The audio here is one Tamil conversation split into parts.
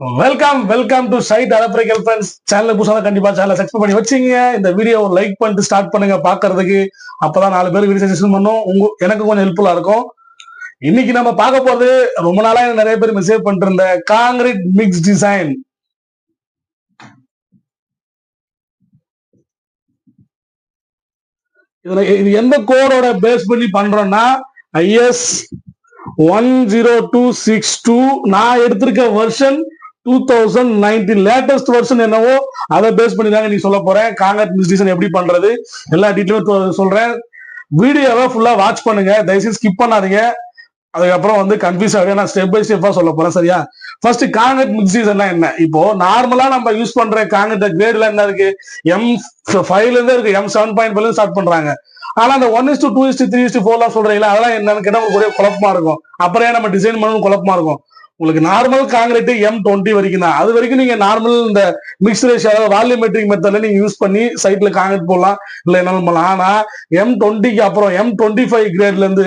வெல்கம் டு சைட் அலப்பறைகள் ஃப்ரெண்ட்ஸ். சேனல் புதுசாக கண்டிப்பா சேனலை சப்ஸ்கிரைப் பண்ணி வச்சுங்க. இந்த வீடியோ லைக் பண்ணிட்டு ஸ்டார்ட் பண்ணுங்க பாக்குறதுக்கு. அப்பதான் 4 பேர் வீடியோ சஜஷன் பண்ணும். எனக்கு கொஞ்சம் ஹெல்ப்ஃபுல்லா இருக்கும். இன்னைக்கு நம்ம பார்க்க போறது ரொம்ப நாளா நிறைய பேர் மெசேஜ் பண்ணிட்டு இருந்த காங்கிரீட் மிக்ஸ் டிசைன். இது எந்த கோடோட பேஸ் பண்ணி பண்றோம்னா IS 10262. நான் எடுத்திருக்க வெர்ஷன் 2019 லேட்டஸ்ட் வெர்ஷன் என்னவோ அதை பேஸ் பண்ணி தாங்க நீ சொல்ல போறேன். காங்கிரீட் மிக்ஸ் டிசைன் எப்படி பண்றது எல்லா டீட்டெயிலும் சொல்றேன். வீடியோவை ஃபுல்லா வாட்ச் பண்ணுங்க, தயவுசெய்து ஸ்கிப் பண்ணாதீங்க. அதுக்கப்புறம் வந்து கன்ஃபியூஸ் ஆகுது. நான் ஸ்டெப் பை ஸ்டெப்பா சொல்ல போறேன், சரியா? ஃபர்ஸ்ட் காங்கிரீட் மிக்ஸ் டிசைன் என்ன? இப்போ நார்மலா நம்ம யூஸ் பண்ற காங்கிரீட் கிரேட்ல என்ன இருக்கு? M5ல இருந்து இருக்கு, M7.5 ஸ்டார்ட் பண்றாங்க. ஆனா அந்த 1:2:3:4 சொல்றீங்களா, அதெல்லாம் என்னன்னு கேட்டா உங்களுக்கு ஒரே குழப்பமா இருக்கும். அப்புறம் நம்ம டிசைன் பண்ணணும் குழப்பமா இருக்கும். உங்களுக்கு நார்மல் காங்கிரீட் M20 வரைக்கும் தான். அது வரைக்கும் நீங்க நார்மல் இந்த மிக்ஸ் ரேஷியோ அதாவது வால்யூமெட்ரிக் மெத்தட்ல நீங்க யூஸ் பண்ணி சைட்ல காங்கிரீட் போடலாம், இல்ல என்ன பண்ணலாம். ஆனா M20க்கு அப்புறம் M25 கிரேட்ல இருந்து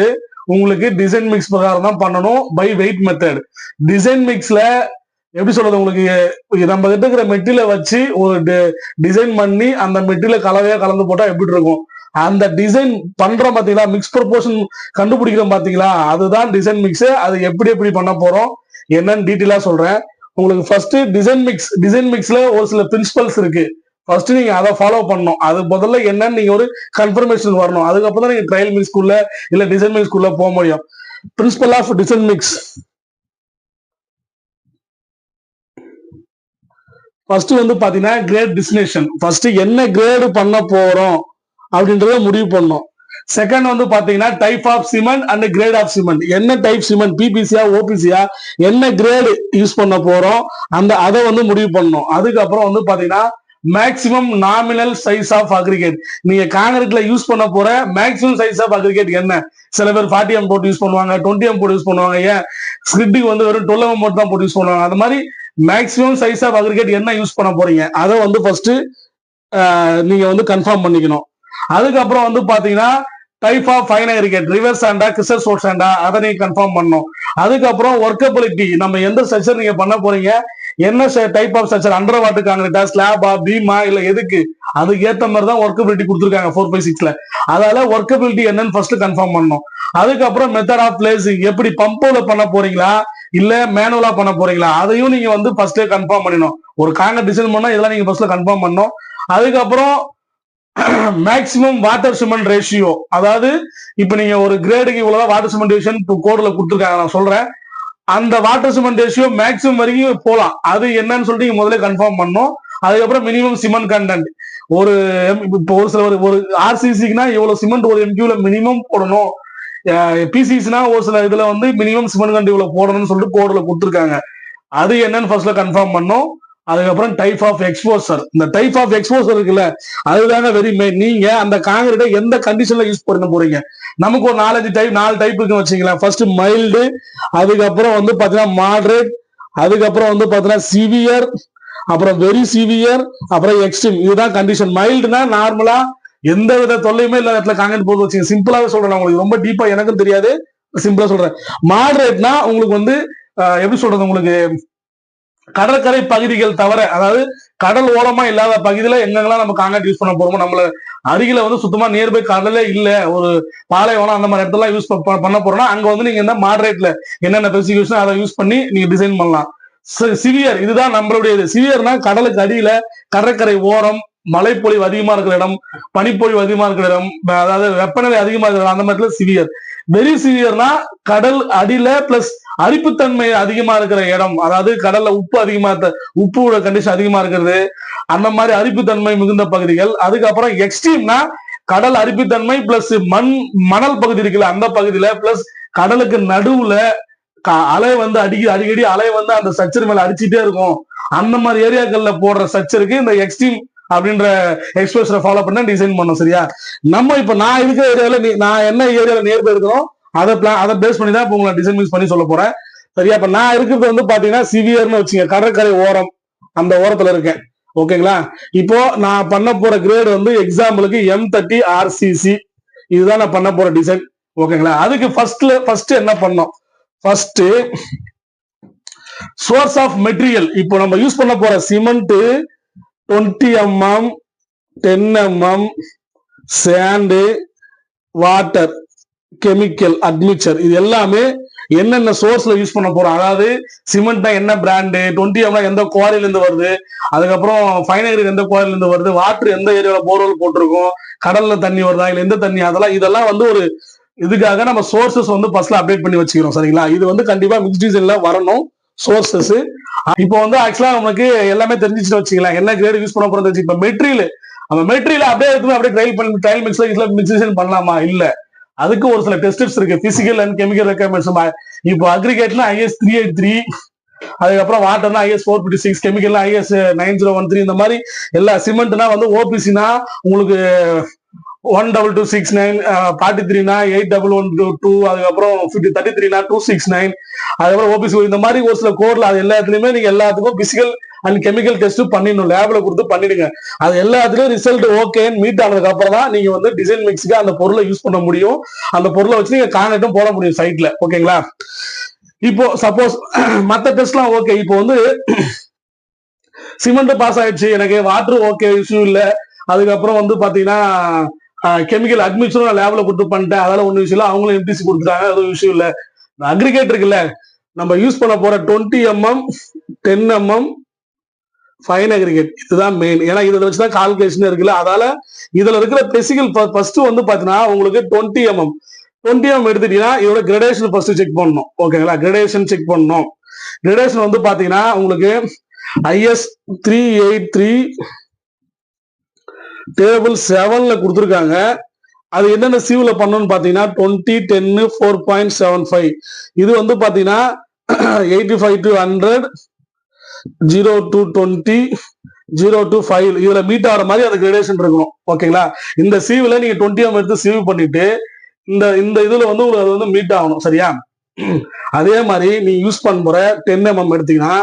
உங்களுக்கு டிசைன் மிக்ஸ் பிரகாரம் தான் பண்ணணும், பை வெயிட் மெத்தட். டிசைன் மிக்ஸ்ல எப்படி சொல்றது, உங்களுக்கு நம்ம கிட்ட இருக்கிற மெட்டீரியலை வச்சு ஒரு டிசைன் பண்ணி அந்த மெட்டீரியல் கலவையா கலந்து போட்டா எப்படி இருக்கும், அந்த டிசைன் பண்றோம் பாத்தீங்களா, மிக்ஸ் ப்ரொபோர்ஷன் கண்டுபிடிக்கிறோம் பாத்தீங்களா, அதுதான் டிசைன் மிக்ஸ். அது எப்படி பண்ண போறோம் என்னன்னு டீட்டெயிலா சொல்றேன் உங்களுக்கு. ஃபர்ஸ்ட் டிசைன் மிக்ஸ்ல ஒரு சில பிரின்சிபல்ஸ் இருக்கு. ஃபர்ஸ்ட் நீங்க அதை ஃபாலோ பண்ணணும். அது முதல்ல என்னன்னு நீங்க ஒரு கன்ஃபர்மேஷன் வரணும். அதுக்கப்புறம் தான் நீங்க ட்ரையல் மிக்ஸ்குள்ள இல்ல டிசைன் மிக்ஸ்குள்ள போக முடியும். Principle of design mix. First வந்து பாத்தீங்கன்னா கிரேட் டெஸ்டினேஷன். ஃபர்ஸ்ட் என்ன கிரேடு பண்ண போறோம் அப்படின்றத முடிவு பண்ணணும். செகண்ட் வந்து பாத்தீங்கன்னா type of cement and grade of cement. என்ன டைப் சிமெண்ட், பிபிசியா ஓபிசியா, என்ன கிரேடு யூஸ் பண்ண போறோம் அதை வந்து முடிவு பண்ணணும். அதுக்கப்புறம் வந்து பாத்தீங்கன்னா maximum nominal size of aggregate. நீங்க காங்கிரீட்ல யூஸ் பண்ண போற மேக்சிமம் சைஸ் ஆஃப் அக்ரிகேட் என்ன? சில பேர் 40mm போட்டு யூஸ் பண்ணுவாங்க, 20mm போட்டு யூஸ் பண்ணுவாங்க. ஏன் ஸ்கிரிட்டுக்கு வந்து வெறும் 12mm மட்டும் தான் போட்டு யூஸ் பண்ணுவாங்க. அந்த மாதிரி மேக்சிமம் சைஸ் ஆஃப் அக்ரிகேட் என்ன யூஸ் பண்ண போறீங்க அதை வந்து ஃபர்ஸ்ட் நீங்க வந்து கன்ஃபார்ம் பண்ணிக்கணும். அதுக்கப்புறம் வந்து பாத்தீங்கன்னா type of fine aggregate, rivers சாண்டா கிறிஸ்டல் சோர்ஸ் சாண்டா, அதை நீங்க கன்ஃபார்ம் பண்ணணும். அதுக்கப்புறம் ஒர்க்கபிலிட்டி, நம்ம எந்த ஸ்ட்ரக்சர் நீங்க பண்ண போறீங்க, என்ன type of structure, under water காங்கிரீட்டா, ஸ்லாபா, பீமா, இல்ல எதுக்கு, அதுக்கு ஏத்த மாதிரி தான் ஒர்க்கபிலிட்டி கொடுத்துருக்காங்க 4/6ல. அதால ஒர்க்கபிலிட்டி என்னன்னு ஃபர்ஸ்ட் கன்ஃபார்ம் பண்ணணும். அதுக்கப்புறம் மெத்தட் ஆஃப் பிளேசிங், எப்படி பம்போல பண்ண போறீங்களா இல்ல மேனுவலா பண்ண போறீங்களா, அதையும் நீங்க வந்து ஃபர்ஸ்டே கன்ஃபார்ம் பண்ணணும். ஒரு காங்கிரீட் டிசைன் பண்ணா இதெல்லாம் நீங்க ஃபர்ஸ்ட்ல கன்ஃபார்ம் பண்ணணும். அதுக்கப்புறம் மேக்சிமம் வாட்டர் சிமெண்ட் ரேஷியோ, அதாவது இப்ப நீங்க ஒரு கிரேடுக்கு இவ்வளவு வாட்டர் சிமெண்ட் ரேஷியோ கோட்ல கொடுத்துருக்காங்க, நான் சொல்றேன். அந்த வாட்டர் சிமெண்ட் ரேஷியோ மேக்சிமம் வரைக்கும் போலாம். அது என்னன்னு சொல்லிட்டு நீங்க முதல்ல கன்ஃபார்ம் பண்ணணும். அதுக்கப்புறம் மினிமம் சிமெண்ட் கண்டென்ட், ஒரு இப்போ ஒரு சில ஒரு RCCக்குனா இவ்வளவு சிமெண்ட் ஒரு MQல மினிமம் போடணும், PCCனா ஒரு சில இதுல வந்து மினிமம் சிமெண்ட் கண்டென்ட் இவ்வளவு போடணும்னு சொல்லிட்டு கோட்ல கொடுத்துருக்காங்க. அது என்னன்னு ஃபர்ஸ்ட்ல கன்ஃபார்ம் பண்ணணும். அதுக்கப்புறம் டைப் ஆஃப் எக்ஸ்போசர். இந்த டைப் ஆஃப் எக்ஸ்போசர் இருக்குல்ல, அதுதாங்க வெரி மெயின். நீங்க அந்த காங்கிரீட்டை எந்த கண்டிஷன்ல யூஸ் பண்ண போறீங்க. நமக்கு ஒரு 4 டைப் இருக்குன்னு வச்சுக்கலாம். ஃபர்ஸ்ட் மைல்டு, அதுக்கப்புறம் வந்து பாத்தீங்கன்னா மாடரேட், அதுக்கப்புறம் வந்து பாத்தீங்கன்னா சிவியர், அப்புறம் வெரி சிவியர், அப்புறம் எக்ஸ்ட்ரீம். இதுதான் கண்டிஷன். மைல்டுனா நார்மலா எந்த வித தொல்லையுமே இல்லாத இடத்துல காங்கிரீட் போட்டு வச்சுங்க. சிம்பிளாவே சொல்றேன், உங்களுக்கு ரொம்ப டீப்பா எனக்கும் தெரியாது, சிம்பிளா சொல்றேன். மாடரேட்னா உங்களுக்கு வந்து எப்படி சொல்றது, உங்களுக்கு கடற்கரை பகுதிகள் தவிர, அதாவது கடல் ஓரமா இல்லாத பகுதியில எங்கெல்லாம் நம்ம காங்கிரீட் யூஸ் பண்ண போறோமோ, நம்மள அருகில வந்து சுத்தமா நியர்பை கடலே இல்ல, ஒரு பாலைவனம் அந்த மாதிரி இடத்துல யூஸ் பண்ண போறோம்னா அங்க வந்து நீங்க இந்த மாடரேட்ல என்னென்ன ஸ்பெசிஃபிகேஷன் அதை யூஸ் பண்ணி நீங்க டிசைன் பண்ணலாம். சிவியர், இதுதான் நம்மளுடைய சிவியர்னா கடலுக்கு அடியில, கடற்கரை ஓரம், மழைப்பொழிவு அதிகமா இருக்கிற இடம், பனிப்பொழிவு அதிகமா இருக்கிற இடம், அதாவது வெப்பநிலை அதிகமா இருக்கிற இடம், அந்த மாதிரி சிவியர். வெரி சிவியர்னா கடல் அடியில பிளஸ் அரிப்புத்தன்மை அதிகமா இருக்கிற இடம், அதாவது கடல்ல உப்பு கண்டிஷன் அதிகமா இருக்கிறது, அந்த மாதிரி அரிப்புத்தன்மை மிகுந்த பகுதிகள். அதுக்கப்புறம் எக்ஸ்ட்ரீம்னா கடல் அரிப்புத்தன்மை பிளஸ் மணல் பகுதி இருக்குல்ல அந்த பகுதியில, பிளஸ் கடலுக்கு நடுவுல அலை வந்து அடிக்கடி அலை வந்து அந்த ஸ்ட்ரக்சர் மேல அடிச்சுட்டே இருக்கும். அந்த மாதிரி ஏரியாக்கள்ல போடுற ஸ்ட்ரக்சருக்கு இந்த எக்ஸ்ட்ரீம் அப்படின்ற எக்ஸ்பிரஷனை ஃபாலோ பண்ண டிசைன் பண்ணோம், சரியா? நம்ம இப்ப நான் இருக்கிற ஏரியால, நான் என்ன ஏரியால நியர்பை இருக்கிறோம் அதை பேஸ் பண்ணி தான் உங்களை டிசைன் மிக்ஸ் பண்ணி சொல்ல போறேன், சரியா? இப்ப நான் இருக்கிறது வந்து பாத்தீங்கன்னா சிவியர்னு வச்சுங்க, கடற்கரை ஓரம், அந்த ஓரத்துல இருக்கேன், ஓகேங்களா? இப்போ நான் பண்ண போற கிரேடு வந்து எக்ஸாம்பிளுக்கு M30 RCC, இதுதான் நான் பண்ண போற டிசைன், ஓகேங்களா? அதுக்கு ஃபர்ஸ்ட் என்ன பண்ணோம், ஃபர்ஸ்ட் சோர்ஸ் ஆஃப் மெட்டீரியல், இப்போ நம்ம யூஸ் பண்ண போற cement 20 mm, 10 mm, sand, water, chemical, admixture, இது எல்லாமே என்னென்ன சோர்ஸ்ல யூஸ் பண்ண போறோம். அதாவது சிமெண்ட்னா என்ன பிராண்டு, 20 mm எந்த குவாரில இருந்து வருது, அதுக்கப்புறம் ஃபைனரி எந்த குவாரில இருந்து வருது, வாட்டர் எந்த ஏரியால போர்வெல் போட்டிருக்கோம், கடல்ல தண்ணி வருதா இல்ல எந்த தண்ணி, இதெல்லாம் வந்து ஒரு இதுக்காக நம்ம சோர்சஸ் வந்து ஃபர்ஸ்ட்ல அப்டேட் பண்ணி வச்சுக்கிறோம். சரிங்களா, இது வந்து கண்டிப்பா மிக்ஸ் டீசல்ல வரணும் சோர்சஸ். இப்போ வந்து ஆக்சுவலா நமக்கு எல்லாமே தெரிஞ்சிச்சு வச்சுக்கலாம், என்ன கிரேட் யூஸ் பண்ண போறது. இப்ப மெட்டீரியல், நம்ம மெட்டீரியல் அப்படியே எடுத்து அப்படியே ட்ரையல் மிக்ஸேஷன் பண்ணலாமா? இல்ல, அதுக்கு ஒரு சில டெஸ்டர்ஸ் இருக்கு, பிசிக்கல் அண்ட் கெமிக்கல் ரெக்யர்மெண்ட்ஸ். இப்போ அக்ரிகேட்னா IS 383, அதுக்கப்புறம் வாட்டர்னா IS 456, கெமிக்கல்னா IS 9013, இந்த மாதிரி எல்லா. சிமெண்ட்னா வந்து ஓபிசினா உங்களுக்கு 12269, 43னா 8112, அதுக்கப்புறம் 33னா 269, அதுக்கப்புறம் ஓபிசி, இந்த மாதிரி ஒரு சில கோட்ல அது எல்லாத்துலயுமே நீங்க எல்லாத்துக்கும் பிசிக்கல் அண்ட் கெமிக்கல் டெஸ்ட் பண்ணிடணும், லேப்ல கொடுத்து பண்ணிடுங்க. அது எல்லாத்துலயும் ரிசல்ட் ஓகே மீட் ஆனதுக்கு அப்புறம் தான் நீங்க வந்து டிசைன் மிக்ஸ்க்கு அந்த பொருளை யூஸ் பண்ண முடியும். அந்த பொருளை வச்சு நீங்க கான்கிரீட்டும் போட முடியும் சைட்ல. ஓகேங்களா, இப்போ சப்போஸ் மத்த டெஸ்ட்லாம் ஓகே, இப்போ வந்து சிமெண்ட் பாஸ் ஆயிடுச்சு, எனக்கு வாட்டர் ஓகே, இஷ்யூ இல்ல, அதுக்கப்புறம் வந்து பாத்தீங்கன்னா கெமிக்கல் அட்மிஷனும் லேப்ல கொடுத்து பண்ணிட்டேன், அதெல்லாம் ஒன்றும் விஷயம் இல்லை, அவங்களும் MTC கொடுத்துட்டாங்க, அது விஷயம் இல்லை. அக்ரிகேட் இருக்குல்ல, நம்ம யூஸ் பண்ண போற 20 mm, 10 mm ஃபைன் அக்ரிகேட், இதுதான் மெயின். ஏன்னா இதை வச்சுதான் கால்குலேஷன் இருக்குல்ல, அதால இதுல இருக்கிற பெசிக்கல் ஃபர்ஸ்ட் வந்து பாத்தீங்கன்னா உங்களுக்கு 20 mm எடுத்துட்டீங்கன்னா இதோட கிரடேஷன் ஃபர்ஸ்ட் செக் பண்ணணும். ஓகேங்களா, கிரடேஷன் செக் பண்ணணும். கிரடேஷன் வந்து பாத்தீங்கன்னா உங்களுக்கு IS 383 டேபிள் 7ல கொடுத்துருக்காங்க. அது என்னென்ன சிவ்ல பண்ணணும்னு பாத்தீங்கன்னா 20, 10, 4.75, இது வந்து பாத்தீங்கன்னா 85 to 100, 0 to 20, 0 to 5, இதுல மீட் ஆகிற மாதிரி அந்த கிரேடேஷன் இருக்கணும். ஓகேங்களா, இந்த சீவ்ல நீங்க 20 mm எடுத்து சீவ் பண்ணிட்டு இந்த இந்த இதுல வந்து உங்களுக்கு அது வந்து மீட் ஆகணும். சரியா, அதே மாதிரி நீ யூஸ் பண்ண போற 10 mm எடுத்தீங்கன்னா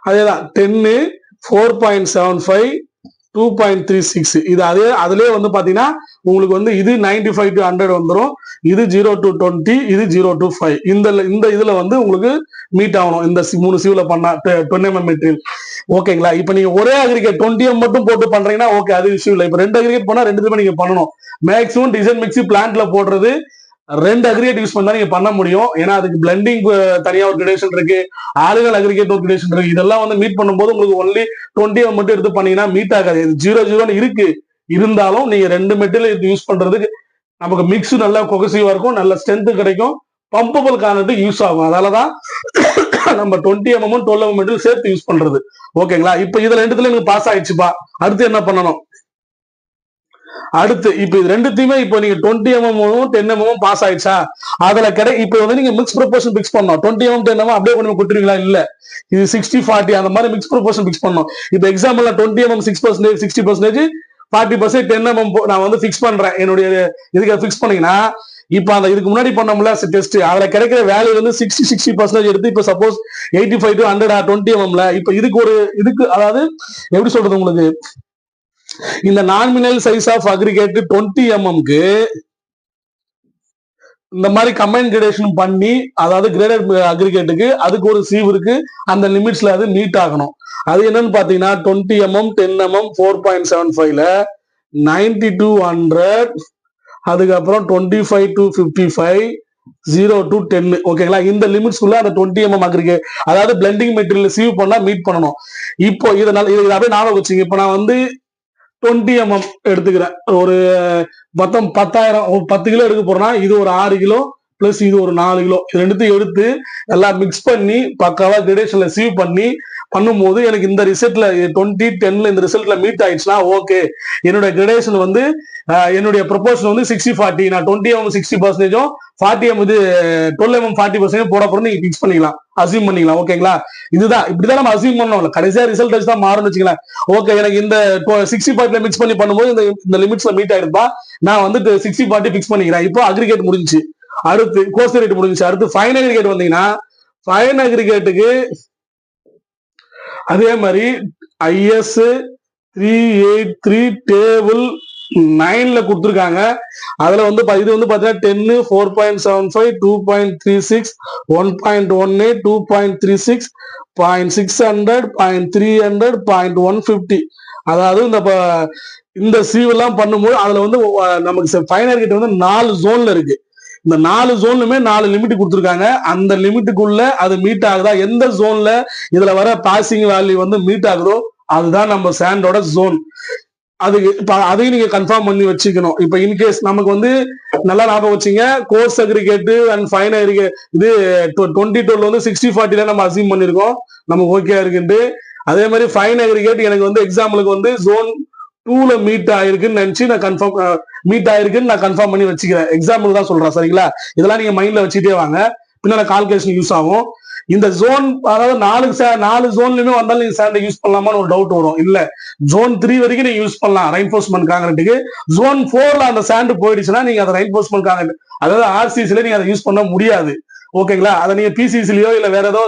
அதேதான் 10, 4.75, 2.36, இது அதே அதுலயே வந்து பாத்தீங்கன்னா உங்களுக்கு வந்து இது 95 to 100 வந்துடும், இது 0 to 20, இது 0 to 5. இந்த இதுல வந்து உங்களுக்கு மீட் ஆகணும் இந்த 3 சீவ்ல பண்ணா 10 mm மெட்டீரியல். ஓகேங்களா, இப்ப நீங்க ஒரே அக்ரிகேட் 20 mm மட்டும் போட்டு பண்றீங்கன்னா ஓகே, அது விஷயம் இல்லை. இப்ப 2 அக்ரிகேட் பண்ணா 2 நீங்க பண்ணணும். மேக்ஸிமம் டிசைன் மிக்ஸி பிளான்ட்ல போடுறது 2 அக்ரிகேட் யூஸ் பண்ணா நீங்க பண்ண முடியும். ஏன்னா அதுக்கு பிளெண்டிங் தனியா ஒரு கிரேடேஷன் இருக்கு, ஆளுகள் அக்ரிகேட் ஒரு கிரேடேஷன் இருக்கு. இதெல்லாம் வந்து மீட் பண்ணும்போது உங்களுக்கு ஒன்லி 20 mm மட்டும் எடுத்து பண்ணீங்கன்னா மீட் ஆகாது. 0 இருக்கு, இருந்தாலும் நீங்க 2 மெட்டீரியல் யூஸ் பண்றதுக்கு நமக்கு மிக்ஸ் நல்லா கொகசிவா இருக்கும், நல்ல ஸ்ட்ரென்த் கிடைக்கும், பம்பபிள் கான்கிரீட் யூஸ் ஆகும். அதனாலதான் நம்ம 20 mm 12 mm மெட்டீரியல் சேர்த்து யூஸ் பண்றது. ஓகேங்களா, இப்ப இதுல ரெண்டுத்துல எனக்கு பாஸ் ஆயிடுச்சுப்பா, அடுத்து என்ன பண்ணணும்? அடுத்து இப்ப இது ரெண்டுத்தையுமே இப்போ நீங்க 20 mm 10 mm பாஸ் ஆயிடுச்சா, அதுல இப்ப வந்து நீங்க மிக்ஸ் ப்ரொபோர்ஷன் பிக்ஸ் பண்ணணும். 20 mm 10 mm அப்படியே கொண்டு கொடுத்துருவீங்களா? இல்ல, இது 60-40 அந்த மாதிரி மிக்ஸ் ப்ரொபோர்ஷன் பிக்ஸ் பண்ணணும். இப்ப எக்ஸாம்பிள் 20 mm 6%, 60%, 40%, 10 mm நான் வந்து பிக்ஸ் பண்றேன். என்னுடைய இதுக்கு பிக்ஸ் பண்ணீங்கன்னா இப்ப அந்த இதுக்கு முன்னாடி பண்ணோம்ல டெஸ்ட், அதுல கிடைக்கிற வேல்யூ வந்து 60% எடுத்து இப்ப சப்போஸ் 85 to 100 20 mm இப்ப இதுக்கு அதாவது எப்படி சொல்றது உங்களுக்கு, இந்த nominal size of aggregate 20 mm இந்த மாதிரி கம்பைன் கிரேடேஷன் பண்ணி, அதாவது கிரேடட் அக்ரிகேட்டுக்கு அதுக்கு ஒரு சீவ் இருக்கு, அந்த லிமிட்ஸ்ல அது மீட் ஆகணும். அது என்னன்னு பாத்தீங்கன்னா 20 mm 10 mm 4.75ல 90 to 100, அதுக்கப்புறம் 25 to 55, 0 to 10. ஓகேங்களா, இந்த லிமிட்ஸ்குள்ள அந்த 20 mm அக்ரிகேட் அதாவது பிளெண்டிங் மெட்டீரியல் சீவ் பண்ணா மீட் பண்ணணும். இப்போ இதனால இதை அப்படியே ஞாபகம் வச்சுங்க. இப்ப நான் வந்து 20 mm எடுத்துக்கிறேன், ஒரு மொத்தம் 10,000 10 கிலோ எடுக்க போறேன்னா இது ஒரு 6 கிலோ பிளஸ் இது ஒரு 4 கிலோ, இது ரெண்டுத்தையும் எடுத்து எல்லாம் மிக்ஸ் பண்ணி பக்காவா கிரேடேஷன்ல சீவ் பண்ணி பண்ணும்போது எனக்கு இந்த ரிசல்ட்ல 20, 10ல இந்த ரிசல்ட்ல மீட் ஆயிடுச்சுன்னா ஓகே, என்னோட கிரேடேஷன் வந்து என்னுடைய ப்ரொபோஷன் வந்து 60-40, நான் 20 mm 60%, 40 mm 12 mm 40% போட போறோம் நீங்க பிக்ஸ் பண்ணிக்கலாம், அசியூம் பண்ணிக்கலாம். ஓகேங்களா, இதுதான் இப்படிதான் நம்ம அசியூம் பண்ணோம், கடைசியா ரிசல்ட் வச்சு தான் மாறும்னு வச்சுக்கலாம். ஓகே, எனக்கு இந்த 60-40 மிக்ஸ் பண்ணி பண்ணும்போது இந்த லிமிட்ஸ்ல மீட் ஆயிடுப்பா, நான் வந்து 60-40 பிக்ஸ் பண்ணிக்கிறேன். இப்போ அக்ரிகேட் முடிஞ்சிச்சு, அடுத்து கோர்ஸ் ரேட் முடிஞ்சிச்சு, அடுத்து ஃபைன் அக்ரிகேட் வந்தீங்கன்னா ஃபைன் அக்ரிகேட்டுக்கு அதே மாதிரி IS 383 டேபிள் 9ல கொடுத்துருக்காங்க. அதுல வந்து இது வந்து பாத்தீங்கன்னா 10, 4.75, 2.36, 1.18, 2.36, 0.600, 0.300, 0.150. அதாவது இந்த சீவ் எல்லாம் பண்ணும்போது அதுல வந்து நமக்கு ஃபைனர் கிட்ட வந்து 4 ஜோன்ல இருக்கு. இந்த 4 ஜோன்லுமே 4 லிமிட் கொடுத்துருக்காங்க. அந்த லிமிட்டுக்குள்ள அது மீட் ஆகுதா, எந்த ஜோன்ல இதுல வர பாசிங் வேல்யூ வந்து மீட் ஆகுதோ அதுதான் நம்ம சாண்டோட ஜோன். அதுக்கு இப்ப அதையும் நீங்க கன்ஃபார்ம் பண்ணி வச்சுக்கணும். இப்ப இன்கேஸ் நமக்கு வந்து நல்லா ஞாபகம் வச்சுங்க, course aggregate and fine aggregate இது 22 வந்து 60-40 நம்ம அசீம் பண்ணிருக்கோம், நமக்கு ஓகே இருக்குன்ட்டு. அதே மாதிரி ஃபைன் அக்ரிகேட் எனக்கு வந்து எக்ஸாம்பிளுக்கு வந்து ஜோன் 2ல மீட் ஆயிருக்குன்னு நினைச்சு நான் கன்ஃபார்ம் மீட் ஆயிருக்குன்னு நான் கன்ஃபார்ம் பண்ணி வச்சுக்கிறேன். எக்ஸாம்பிள் தான் சொல்றேன், சரிங்களா? இதெல்லாம் நீங்க மைண்ட்ல வச்சுட்டே வாங்க, பின்னால கால்குலேஷன் யூஸ் ஆகும். இந்த ஜோன் அதாவது 4 ஜோன்லயுமே வந்தாலும் நீங்க சாண்டை யூஸ் பண்ணலாமான்னு ஒரு டவுட் வரும். இல்ல, ஜோன் 3 வரைக்கும் நீங்க யூஸ் பண்ணலாம் ரெயின்ஃபோர்ஸ்மெண்ட் காங்கிரீட்டுக்கு. ஜோன் 4ல அந்த சாண்டு போயிடுச்சுன்னா நீங்க அதை ரெயின்ஃபோர்ஸ்மெண்ட் காங்கிரீட் அதாவது ஆர்சிசில நீங்க அதை யூஸ் பண்ண முடியாது. ஓகேங்களா? அதை நீங்க பிசிசிலயோ இல்ல வேற ஏதோ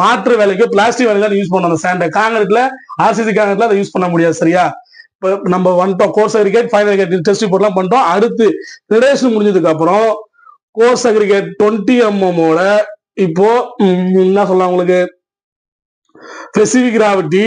மாற்று வேலைக்கோ பிளாஸ்டிக் வேலைக்கு யூஸ் பண்ணணும். அந்த சாண்டை காங்கிரீட்ல ஆர்சிசி காங்கிரீட்ல அதை யூஸ் பண்ண முடியாது. சரியா? இப்போ நம்ம வந்துட்டோம், coarse aggregate fine aggregate test ரிப்போர்ட்லாம் பண்ணிட்டோம். அடுத்து கிரடேஷன் முடிஞ்சதுக்கு அப்புறம் கோர்ஸ் அக்ரிகேட் 20 mm இப்போ என்ன சொல்லலாம் உங்களுக்கு, ஸ்பெசிபிக் கிராவிட்டி,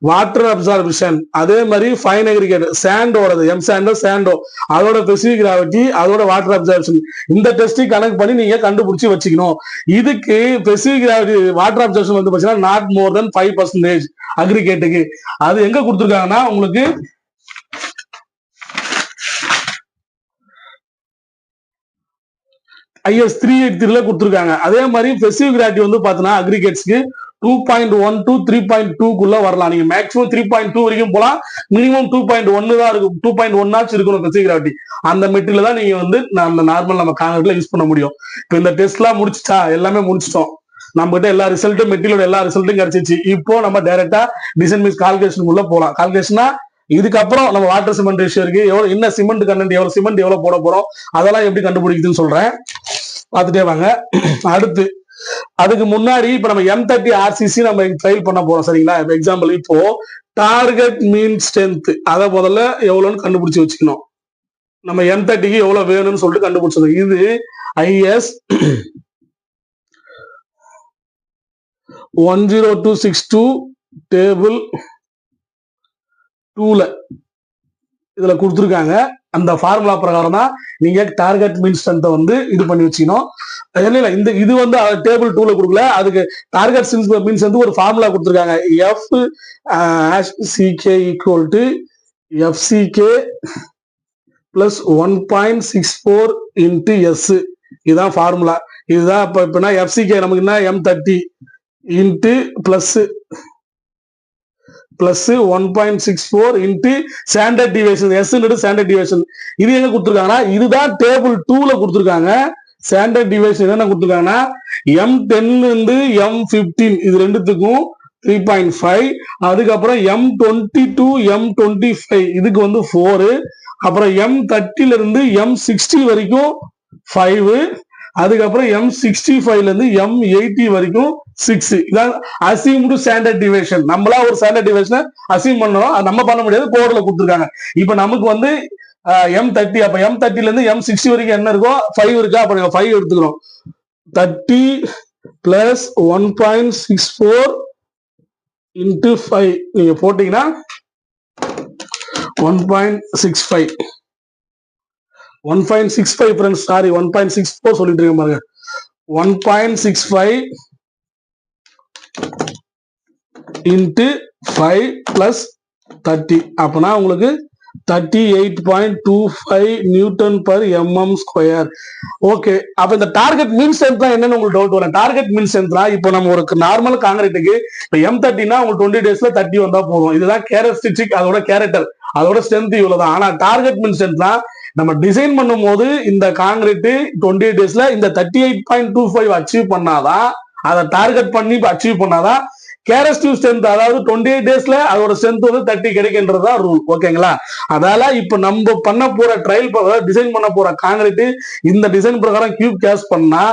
வாட்டர் அப்சார்பிஷன், அதே மாதிரி ஃபைன் அக்ரிகேட் சாண்டோடது எம் சாண்டோ சாண்டோ அதோட ஸ்பெசிபிக் கிராவிட்டி, அதோட வாட்டர் அப்சார்பிஷன், இந்த டெஸ்ட் கனெக்ட் பண்ணி நீங்க கண்டுபிடிச்சு வச்சுக்கணும். இதுக்கு ஸ்பெசிபிக் கிராவிட்டி வாட்டர் அப்சார்பிஷன் வந்து பாத்தீங்கன்னா நாட் மோர் தென் 5% அக்ரிகேட்டுக்கு. அது எங்க கொடுத்துருக்காங்கன்னா உங்களுக்கு IS 383 கொடுத்துருக்காங்க. அதே மாதிரி ஸ்பெசிபிக் கிராவிட்டி வந்து பாத்தீங்கன்னா அக்ரிகேட்ஸ்க்கு 2.1 to 3.2 வரலாம். நீங்க மேக்ஸிமம் 3.2 வரைக்கும் போலாம், மினிமம் 2.1 தான் இருக்கும். 2.1 ஆச்சு இருக்கணும் ஸ்பெசிபிக் கிராவிட்டி. அந்த மெட்டீரியல் தான் நீங்க வந்து நம்ம நார்மல் நம்ம காங்கிரீட்ல யூஸ் பண்ண முடியும். இப்போ இந்த டெஸ்ட் எல்லாம் முடிச்சுட்டா, எல்லாமே முடிச்சிட்டோம், நம்ம கிட்ட எல்லா ரிசல்ட்டும் மெட்டீரியல் எல்லா ரிசல்ட்டும் கிடைச்சிச்சு. இப்போ நம்ம டைரக்டா டிசைன் மீன்ஸ் கால்குலேஷன் உள்ள போலாம். கால்குலேஷனா இதுக்கப்புறம் நம்ம வாட்டர் சிமெண்ட் ரேஷியோ இருக்கு, எவ்வளவு என்ன சிமெண்ட் கண்டென்ட், எவ்வளவு சிமெண்ட் எவ்வளவு போட போறோம், அதெல்லாம் எப்படி கண்டுபிடிக்குதுன்னு சொல்றேன், பார்த்துட்டே வாங்க. அடுத்து அதுக்கு முன்னாடி இப்ப நம்ம M30 RCC நம்ம ட்ரைல் பண்ண போறோம், சரிங்களா? இப்ப எக்ஸாம்பிள் இப்போ டார்கெட் மீன் ஸ்ட்ரென்த் அதை முதல்ல எவ்வளவுன்னு கண்டுபிடிச்சு வச்சுக்கணும். நம்ம M30க்கு எவ்வளவு வேணும்னு சொல்லிட்டு கண்டுபிடிச்சது. இது IS 10262 டேபிள் 2ல இதுல கொடுத்துருக்காங்க. அந்த ஃபார்முலா பிரகாரம் தான் நீங்க டார்கெட் மீன் ஸ்ட்ரென்த்தை வந்து இது பண்ணி வச்சுக்கணும். இல்ல இந்த இது வந்து டேபிள் 2ல கொடுக்கல, அதுக்கு டார்கெட் மீன் ஸ்ட்ரென்த் ஒரு ஃபார்முலா கொடுத்துருக்காங்க. FCK equal to FCK plus 1.64 into S. இதுதான் ஃபார்முலா. இதுதான் இப்ப FCK நமக்கு என்ன M30 into plus 1.64 into standard deviation, S standard deviation. இது எங்க கொடுத்துருக்காங்கன்னா இதுதான் டேபிள் 2ல கொடுத்துருக்காங்க. ஸ்டாண்டர்ட் டிவியேஷன் என்ன கொடுத்துருக்காங்கன்னா M10 இருந்து M15 இது ரெண்டுத்துக்கும் 3.5, அதுக்கப்புறம் M22 M25 இதுக்கு வந்து 4, அப்புறம் M30ல இருந்து M60 வரைக்கும் 5, அதுக்கப்புறம் M65ல இருந்து M80 வரைக்கும் 6. இதான் அசீம்டு ஸ்டாண்டர்ட் டிவியேஷன். நம்மளா ஒரு ஸ்டாண்டர்ட் டிவியேஷனை அசீம் பண்ணணும், அது நம்ம பண்ண முடியாது, கோட்ல கொடுத்துருக்காங்க. இப்ப நமக்கு வந்து M30, அப்ப M30ல இருந்து M60 வரைக்கும் என்ன இருக்கோ 5 இருக்கா, அப்ப நீங்க 5 எடுத்துக்கிறோம். 30 பிளஸ் 1.64 இன்டு 5 நீங்க போட்டீங்கன்னா 1.65 ஃப்ரெண்ட்ஸ், சாரி 1.64 சொல்லிட்டு இருக்கேன் பாருங்க. 1.65 இன்டு 5 பிளஸ் 30 அப்பனா உங்களுக்கு 38.25 Newton per mm square. Okay, அப்ப இந்த டார்கெட் மீன் ஸ்ட்ரென்த் என்னன்னு உங்களுக்கு டவுட் வரும். டார்கெட் மீன் ஸ்ட்ரென்த் இப்போ நம்ம ஒரு நார்மல் காங்கிரீட்டுக்கு இப்போ M30னா உங்களுக்கு 20 டேஸ்ல 30 வந்தா போதும். இதுதான் கேரக்டரிஸ்டிக், அதோட கேரக்டர், அதோட ஸ்ட்ரென்த் இவ்வளவுதான். ஆனா டார்கெட் மீன் ஸ்ட்ரென்த் நம்ம டிசைன் பண்ணும் போது இந்த காங்கிரீட் 28 டேஸ்ல இந்த 38.25 அச்சீவ் பண்ணாதான், அதை டார்கெட் பண்ணி அச்சீவ் பண்ணாதான் கேரஸ்டிவ் ஸ்ட்ரென்த், அதாவது 28 டேஸ்ல அதோட ஸ்ட்ரென்த் வந்து 30 கிடைக்கின்றதா ரூல். ஓகேங்களா? அதால இப்ப நம்ம பண்ண போற ட்ரையல் டிசைன் பண்ண போற காங்கிரீட் இந்த டிசைன் பிரகாரம் கியூப் கேஸ் பண்ணா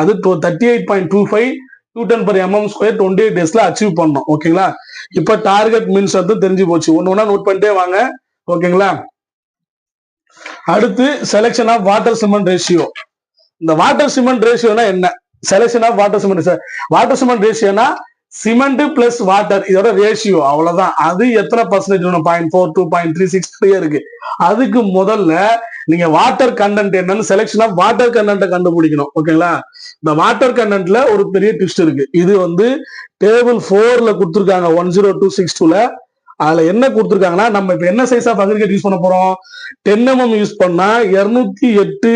அது 38.25 நியூட்டன் பர் mm ஸ்கொயர் 28 டேஸ்ல அச்சீவ் பண்ணோம். ஓகேங்களா? இப்ப டார்கெட் மீன் ஸ்ட்ரென்த் தெரிஞ்சு போச்சு. ஒன்னு ஒன்னா நோட் பண்ணிட்டே வாங்க. ஓகேங்களா? அடுத்து selection of water cement ratio. இந்த வாட்டர் சிமெண்ட் ரேஷியோனா என்ன? செலக்ஷன் ஆஃப் வாட்டர் சிமெண்ட் ரேஷியோனா சிமெண்ட் பிளஸ் வாட்டர் இதோட ரேஷியோ, அவ்வளவுதான். அது எத்தனை பர்சன்டேஜ் 0.42 0.36 இருக்கு. அதுக்கு முதல்ல நீங்க வாட்டர் கண்டென்ட் என்னன்னு செலக்ஷன் ஆஃப் வாட்டர் கண்டென்ட் கண்டுபிடிக்கணும். ஓகேங்களா? இந்த வாட்டர் கண்டென்ட்ல ஒரு பெரிய ட்விஸ்ட் இருக்கு. இது வந்து டேபிள் 4ல கொடுத்துருக்காங்க 10262ல. அதுல என்ன கொடுத்துருக்காங்கன்னா, நம்ம இப்ப என்ன சைஸ் ஆஃப் அக்ரிகேட் யூஸ் பண்ண போறோம்? 10 mm யூஸ் பண்ணா 208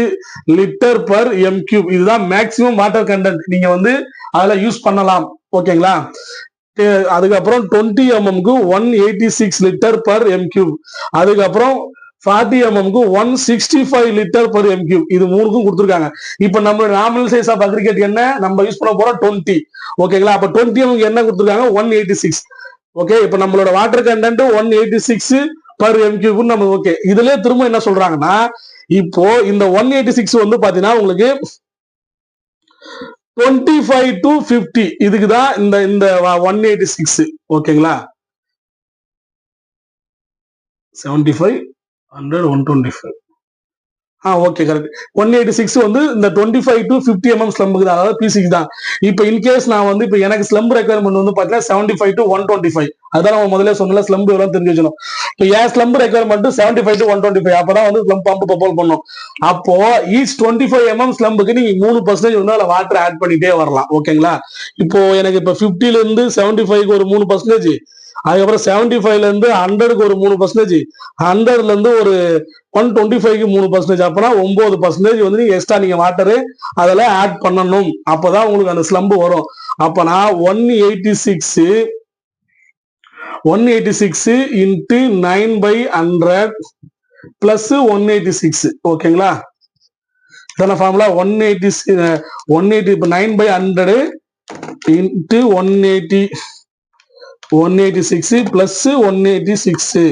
லிட்டர் பர் m3. இதுதான் மேக்சிமம் வாட்டர் கண்டென்ட் நீங்க வந்து அதுல யூஸ் பண்ணலாம். ஓகேங்களா? அதுக்கப்புறம் 20 mm 186 லிட்டர் பர் m3. அதுக்கப்புறம் 40 mm 165 லிட்டர் பர் m3. இது மூணுக்கும் கொடுத்துருக்காங்க. இப்ப நம்ம நார்மல் சைஸ் ஆஃப் அக்ரிகேட் என்ன நம்ம யூஸ் பண்ண போறோம்? 20. ஓகேங்களா? அப்ப 20 mm என்ன கொடுத்துருக்காங்க? 186. ஓகே, இப்ப நம்மளோட வாட்டர் கண்டென்ட் 186 பர் m3 நம்ம. ஓகே, இதுல திரும்ப என்ன சொல்றாங்கன்னா, இப்போ இந்த 186 வந்து பாத்தீங்கன்னா உங்களுக்கு 25 to 50 இதுக்குதான் இந்த 186. ஓகேங்களா? 75 100 125. Okay, correct. 186 வந்து இந்த 25 to 50 mm ஸ்லம்புக்கு தான், அதாவது P6 தான். இப்போ இன்கேஸ் நான் வந்து இப்போ எனக்கு ஸ்லம்ப் ரெக்யர்மெண்ட் வந்து பாத்தீங்கன்னா 75 to 125. அதான் நம்ம முதல்ல சொன்னல ஸ்லம்ப் எவ்வளவு தெரிஞ்சு வச்சணும். இப்போ ஏன் ஸ்லம்ப் ரெக்யர்மெண்ட் 75 to 125, அப்பதான் வந்து ஸ்லம்ப் பம்ப் ப்ரொபோல் பண்ணும். அப்போ ஈச் 25 mm ஸ்லம்புக்கு நீங்க 3% வந்து அதுல வாட்டர் ஆட் பண்ணிட்டே வரலாம். ஓகேங்களா? இப்போ எனக்கு இப்போ 50ல இருந்து 75க்கு ஒரு 3%, அதுக்கப்புறம் 75ல இருந்து 100க்கு ஒரு 3%, 100ல இருந்து ஒரு 125க்கு 3%, அப்பனா 9% வந்து நீங்க எக்ஸ்ட்ரா நீங்க வாட்டரு அதெல்லாம் ஆட் பண்ணணும். அப்பதான் உங்களுக்கு அந்த ஸ்லம்பு வரும். அப்பனா 186 இன்ட்டு 9/100 பிளஸ் 186. ஓகேங்களா? இதான ஃபார்முலா. 180 இப்போ 9/100 into 186 plus 186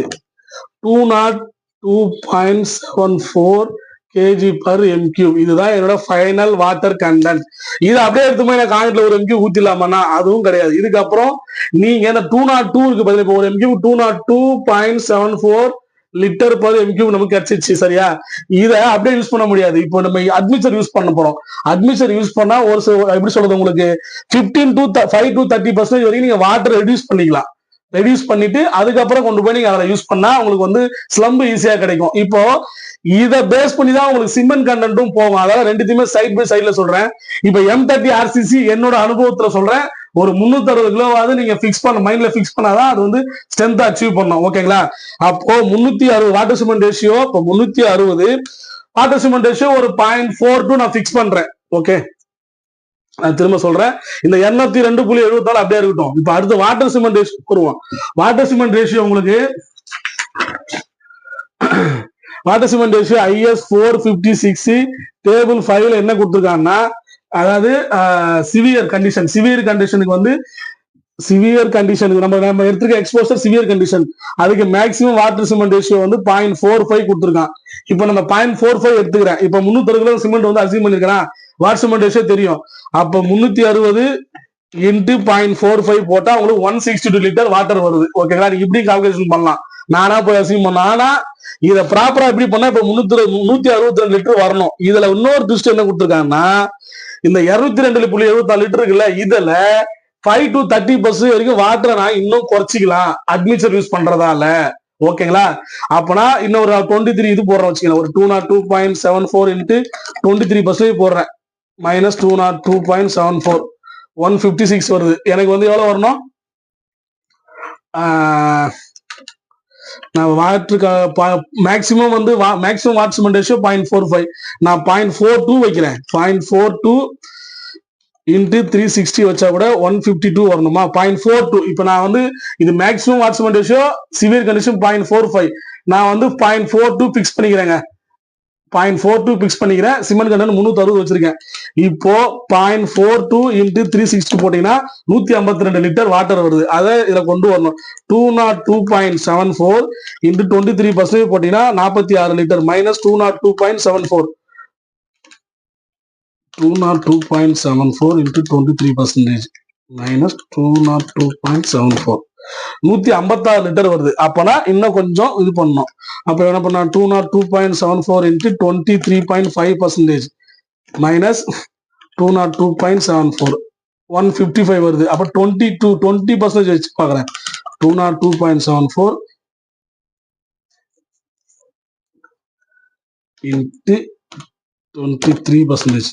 202.74 kg per m3. இதுதான் என்னோட ஃபைனல் வாட்டர் கண்டென்ட். இது அப்படியே எடுத்து போய் காங்கிரீட்ல ஒரு m3 ஊத்திடலாமா? அதுவும் கிடையாது. இதுக்கப்புறம் நீங்க இந்த 202 இருக்கு பதில், இப்போ ஒரு m3 202.74 லிட்டர் பர் m3 நமக்கு கிடைச்சிச்சு. சரியா? இத அப்படியே யூஸ் பண்ண முடியாது. இப்போ நம்ம அட்மிச்சர் யூஸ் பண்ண போறோம். அட்மிச்சர் யூஸ் பண்ணா ஒரு எப்படி சொல்றது, உங்களுக்கு 15 to 5 to 30% வரைக்கும் நீங்க வாட்டர் ரெடியூஸ் பண்ணிக்கலாம். ரெடியூஸ் பண்ணிட்டு அதுக்கப்புறம் கொண்டு போய் நீங்க அதை யூஸ் பண்ணா உங்களுக்கு வந்து ஸ்லம்பு ஈஸியா கிடைக்கும். இப்போ இத பேஸ் பண்ணி தான் உங்களுக்கு சிமெண்ட் கண்டென்ட்டும் போகும். அதாவது ரெண்டுத்தையுமே சைட் பை சைட்ல சொல்றேன். இப்ப M30 RCC என்னோட அனுபவத்துல சொல்றேன், ஒரு 360 கிலோவாவது நீங்க பிக்ஸ் பண்ண மைண்ட்ல பிக்ஸ் பண்ணாதான் அது வந்து ஸ்ட்ரென்த் அச்சீவ் பண்ணும். ஓகேங்களா? அப்போ 360 வாட்டர் சிமெண்ட் ரேஷியோ, இப்போ 360 வாட்டர் சிமெண்ட் ரேஷியோ ஒரு 0.42 நான் பிக்ஸ் பண்றேன். ஓகே, நான் திரும்ப சொல்றேன், இந்த 202.74 அப்படியே இருக்கட்டும். இப்ப அடுத்து வாட்டர் சிமெண்ட் ரேஷியோ வருவோம். வாட்டர் சிமெண்ட் ரேஷியோ உங்களுக்கு water cement ratio IS 456 table 5ல என்ன கொடுத்துருக்காங்கன்னா, அதாவது சிவியர் கண்டிஷனுக்கு வந்து நம்ம எடுத்துக்க எக்ஸ்போசர் சிவியர் கண்டிஷன், அதுக்கு மேக்ஸிமம் வாட்டர் சிமெண்ட் ரேஷியோ வந்து 0.45 கொடுத்துருக்கான். இப்ப நம்ம 0.45 எடுத்துக்கிறேன். இப்ப 360 கிலோ சிமெண்ட் வந்து அசீவ் பண்ணிருக்கிறேன். வாட்டர் சிமெண்ட் ரேஷியோ தெரியும். அப்ப 360 இன்ட்டு 0.45 போட்டா உங்களுக்கு 162 லிட்டர் வாட்டர் வருது. ஓகேங்களா? நீங்க இப்படி கால்குலேஷன் பண்ணலாம். நானா போய் அசீவ் பண்ண, ஆனா இதை ப்ராப்பரா எப்படி பண்ணா இப்ப 362 லிட்டர் வரணும். இதுல இன்னொரு ட்விஸ்ட் என்ன கொடுத்துருக்காங்கன்னா, இந்த 202.74 லிட்டர் இருக்குல்ல, இதுல 5 to 30% வரைக்கும் வாட்டரை நான் இன்னும் குறைச்சிக்கலாம் அட்மிச்சர் யூஸ் பண்றதால. ஓகேங்களா? அப்பனா இன்னொரு 23 இது போடுறேன் வச்சுக்கலாம். ஒரு 202.74 இன்ட்டு 23% போடுறேன். மைனஸ் 202.74 156 வருது. எனக்கு வந்து எவ்வளவு வரணும்? நான் வாட்டருக்கு மேக்சிமம் வந்து மேக்சிமம் வாட்டர் சிமெண்ட் ரேஷியோ 0.45, நான் 0.42 வைக்கிறேன். 0.42 இன்ட்டு 360 வச்சா கூட 152 வரணுமா? 0.42. இப்ப நான் வந்து இது maximum water cement ratio, severe condition 0.45, நான் வந்து 0.42 பிக்ஸ் பண்ணிக்கிறேங்க. 0.42 பிக்ஸ் பண்ணிக்கிறேன். சிமெண்ட் கண்டென்ட் 360 வச்சிருக்கேன். இப்போ 0.42 இன்ட்டு 360 போட்டீங்கன்னா 152 லிட்டர் வாட்டர் வருது. அதை இதுல கொண்டு வரணும். 202.74 இன்ட்டு 23% போட்டீங்கன்னா 46 litre minus 202.74 202.74 into 23% minus 202.74 156 litre வருது. அப்பனா இன்னும் கொஞ்சம் இது பண்ணணும். அப்ப என்ன பண்ணா 202.74 into 23.5% minus 202.74 155 வருது. அப்ப 20% வச்சு பாக்குறேன். 202.74 into 23%.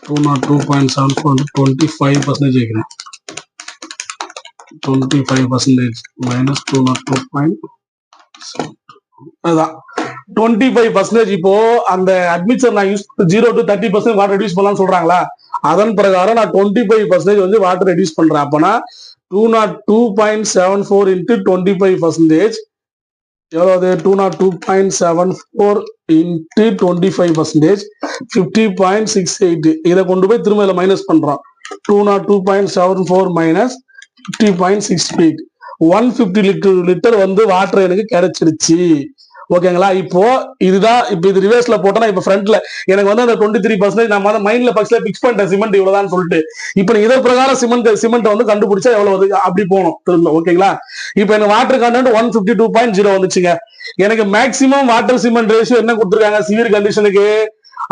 Two 25% வைக்கிறேன். 25% minus 202.7 அதான் 25%. இப்போ அந்த அட்மிஷன் நான் யூஸ் 0 to 30% வாட்டர் ரெடியூஸ் பண்ணலாம்னு சொல்றாங்களா, அதன் பிரகாரம் நான் 25% வந்து வாட்டர் ரெடியூஸ் பண்றேன். அப்பனா 202.74 into 25% எவ்வளவு? 202.74 into 25% 50.68. இதை கொண்டு போய் திரும்ப இதில் மைனஸ் பண்றோம். 202.74 minus 50.68 150 லிட்டர் வந்து வாட்டர் எனக்கு கிடைச்சிருச்சு. ஓகேங்களா? இப்போ இதுதான். இப்போ இது ரிவர்ஸ்ல போட்டா இப்ப ஃப்ரண்ட்ல எனக்கு வந்து அந்த 23% நான் மைண்ட்ல பக்ஸ்ல பிக்ஸ் பண்ணிட்டேன் சிமெண்ட் இவ்வளவுதான் சொல்லிட்டு. இப்போ நீ இதர் பிரகாரம் சிமெண்ட் வந்து கண்டுபிடிச்சா எவ்வளவு அப்படி போகணும் திரும்ப. ஓகேங்களா? இப்போ எனக்கு வாட்டர் கண்டென்ட் 152.0 வந்துச்சுங்க. எனக்கு மேக்சிமம் வாட்டர் சிமெண்ட் ரேஷியோ என்ன கொடுத்துருக்காங்க சிவியர் கண்டிஷனுக்கு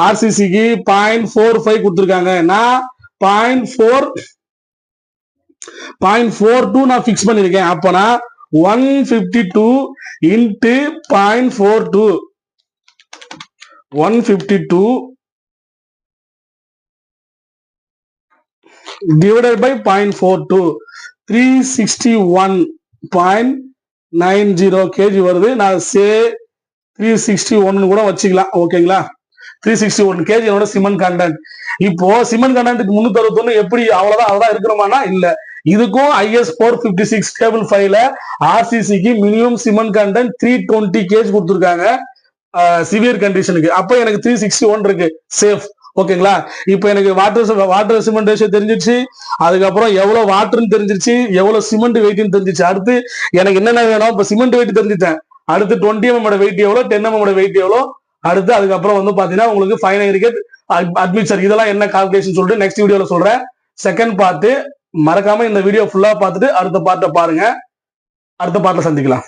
ஆர்சிசிக்கு 0.45 கொடுத்துருக்காங்க. நான் 0.42 நான் பிக்ஸ் பண்ணிருக்கேன். அப்பனா 152 into 0.42 152 divided by 0.42 361.90 kg வருது. நான் சே 361 கூட வச்சுக்கலாம். ஓகேங்களா? 361 kg என்னோட சிமெண்ட் கண்டென்ட். இப்போ சிமெண்ட் கண்டென்ட் 361 எப்படி அவ்வளவுதான் இருக்கிறோமானா இல்ல. இதுக்கும் IS 456 டேபிள் 5ல ஆர்சிசிக்கு மினிமம் சிமெண்ட் கண்டென்ட் 320 kg கொடுத்துருக்காங்க சிவியர் கண்டிஷனுக்கு. அப்ப எனக்கு 361 இருக்கு சேஃப். ஓகேங்களா? இப்போ எனக்கு வாட்டர் சிமெண்ட் ரேஷியோ தெரிஞ்சிருச்சு. அதுக்கப்புறம் எவ்வளவு வாட்டர்னு தெரிஞ்சிருச்சு, எவ்வளவு சிமெண்ட் வெயிட்னு தெரிஞ்சிச்சு. அடுத்து எனக்கு என்னென்ன வேணும்? இப்ப சிமெண்ட் வெயிட் தெரிஞ்சுட்டேன். அடுத்து 20 mm வெயிட் எவ்வளோ, 10 mm வெயிட் எவ்வளோ, அடுத்து அதுக்கப்புறம் வந்து பாத்தீங்கன்னா உங்களுக்கு ஃபைனல் கிரிக்கெட் அட்மிச்சர் இதெல்லாம் என்ன கால்குலேஷன் சொல்லிட்டு நெக்ஸ்ட் வீடியோல சொல்றேன். செகண்ட் பார்ட் மறக்காம இந்த வீடியோ ஃபுல்லா பார்த்துட்டு அடுத்த பார்ட்டை பாருங்க. அடுத்த பார்ட்ல சந்திக்கலாம்.